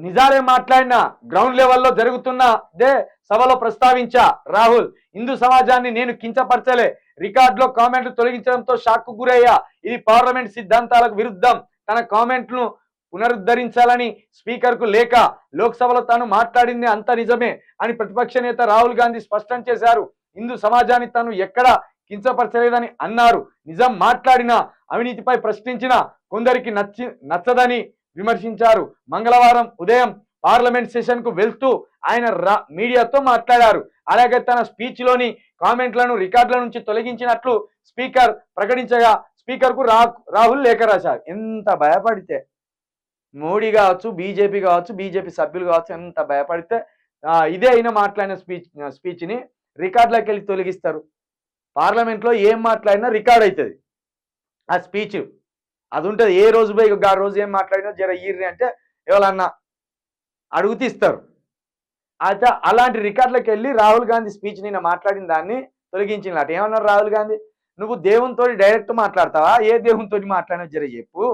నిజాలే మాట్లాడినా గ్రౌండ్ లెవెల్లో జరుగుతున్నదే సభలో ప్రస్తావించా రాహుల్. హిందూ సమాజాన్ని నేను కించపరచలే. రికార్డులో కామెంట్లు తొలగించడంతో షాక్కు గురయ్యా. ఇది పార్లమెంట్ సిద్ధాంతాలకు విరుద్ధం. తన కామెంట్ను పునరుద్ధరించాలని స్పీకర్కు లేఖ. లోక్సభలో తాను మాట్లాడింది అంత నిజమే అని ప్రతిపక్ష నేత రాహుల్ గాంధీ స్పష్టం చేశారు. హిందూ సమాజాన్ని తాను ఎక్కడా కించపరచలేదని అన్నారు. నిజం మాట్లాడినా అవినీతిపై ప్రశ్నించిన కొందరికి నచ్చదని విమర్శించారు. మంగళవారం ఉదయం పార్లమెంట్ సెషన్ కు వెళ్తూ ఆయన మీడియాతో మాట్లాడారు. అలాగే తన స్పీచ్ లోని కామెంట్లను రికార్డుల నుంచి తొలగించినట్లు స్పీకర్ ప్రకటించగా స్పీకర్ కు రాహుల్ లేఖ రాశారు. ఎంత భయపడితే మోడీ కావచ్చు, బీజేపీ కావచ్చు, బీజేపీ సభ్యులు కావచ్చు, ఎంత భయపడితే ఇదే అయినా మాట్లాడిన స్పీచ్ని రికార్డులోకి వెళ్ళి తొలగిస్తారు. పార్లమెంట్లో ఏం మాట్లాడినా రికార్డ్ అవుతుంది ఆ స్పీచ్. అది ఉంటుంది. ఏ రోజు పోయి ఆ రోజు ఏం మాట్లాడినా జర ఈర్రి అంటే ఎవరన్నా అడుగుతూ ఇస్తారు. అయితే అలాంటి రికార్డులకు వెళ్ళి రాహుల్ గాంధీ స్పీచ్ నిన్న మాట్లాడిన దాన్ని తొలగించినట్టు ఏమన్నారు రాహుల్ గాంధీ? నువ్వు దేవునితో డైరెక్ట్ మాట్లాడతావా? ఏ దేవునితో మాట్లాడినా జర చెప్పు.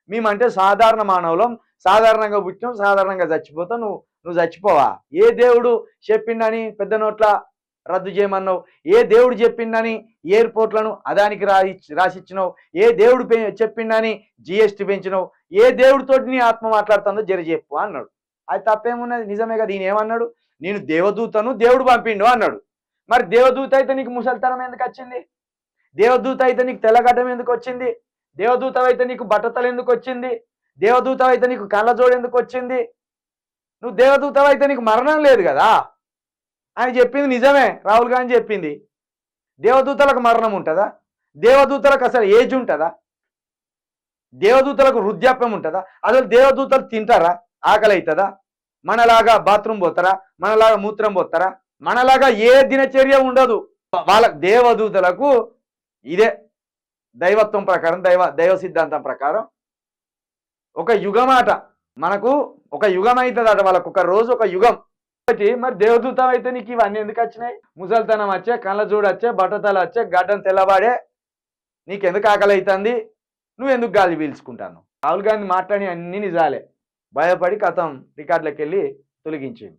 మేమంటే సాధారణ మానవులం, సాధారణంగా పుట్టినాం, సాధారణంగా చచ్చిపోతాం. నువ్వు చచ్చిపోవా? ఏ దేవుడు చెప్పిండని పెద్ద నోట్ల రద్దు చేయమన్నావు? ఏ దేవుడు చెప్పిండని ఎయిర్పోర్ట్లను అదానికి రాసిచ్చినావు? ఏ దేవుడు చెప్పిండని జిఎస్టీ పెంచినావు? ఏ దేవుడితోటి నీ ఆత్మ మాట్లాడుతుందో జర చెప్పు అన్నాడు. అది తప్పేమున్నది? నిజమే కదా. ఈయన ఏమన్నాడు? నేను దేవదూతను, దేవుడు పంపిండు అన్నాడు. మరి దేవదూత అయితే నీకు ముసలితనం ఎందుకు వచ్చింది? దేవదూత అయితే నీకు తెల్లగడ్డం ఎందుకు వచ్చింది? దేవదూత అయితే నీకు బట్టతలు ఎందుకు వచ్చింది? దేవదూత అయితే నీకు కళ్ళజోడు ఎందుకు వచ్చింది? నువ్వు దేవదూత అయితే నీకు మరణం లేదు కదా. ఆయన చెప్పింది నిజమే. రాహుల్ గాంధీ చెప్పింది. దేవదూతలకు మరణం ఉంటుందా? దేవదూతలకు అసలు ఏజ్ ఉంటుందా? దేవదూతలకు వృద్ధాప్యం ఉంటుందా? అసలు దేవదూతలు తింటారా? ఆకలి అవుతుందా? మనలాగా బాత్రూమ్ పోతారా? మనలాగా మూత్రం పోతారా? మనలాగా ఏ దినచర్య ఉండదు. వాళ్ళ దేవదూతలకు ఇదే దైవత్వం ప్రకారం, దైవ సిద్ధాంతం ప్రకారం ఒక యుగమాట. మనకు ఒక యుగం అవుతుందట, వాళ్ళకు ఒక రోజు ఒక యుగం. మరి దేవదూత అయితే నీకు ఇవన్నీ ఎందుకు వచ్చినాయి? ముసల్తనం వచ్చే, కళ్ళ చూడు వచ్చే, బట్టతల వచ్చే, గడ్డం తెల్లబాడే, నీకెందుకు ఆకలి అవుతుంది? నువ్వు ఎందుకు గాలి పీల్చుకుంటాను? రాహుల్ గాంధీ మాట్లాడి అన్ని నిజాలే. భయపడి కథం రికార్డులకు వెళ్ళి తొలగించింది.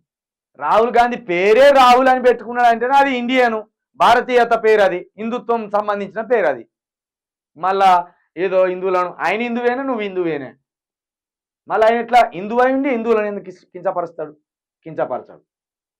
రాహుల్ గాంధీ పేరే రాహుల్ అని పెట్టుకున్నాడు అంటేనే అది ఇండియను, భారతీయత పేరు, అది హిందుత్వం సంబంధించిన పేరు. అది మళ్ళా ఏదో హిందువులను, ఆయన హిందువేనా, నువ్వు హిందువేనే, మళ్ళీ ఆయన ఎట్లా హిందువు అయి ఉండి హిందువులను ఎందుకు కించపరుస్తాడు? కించపరచాడు.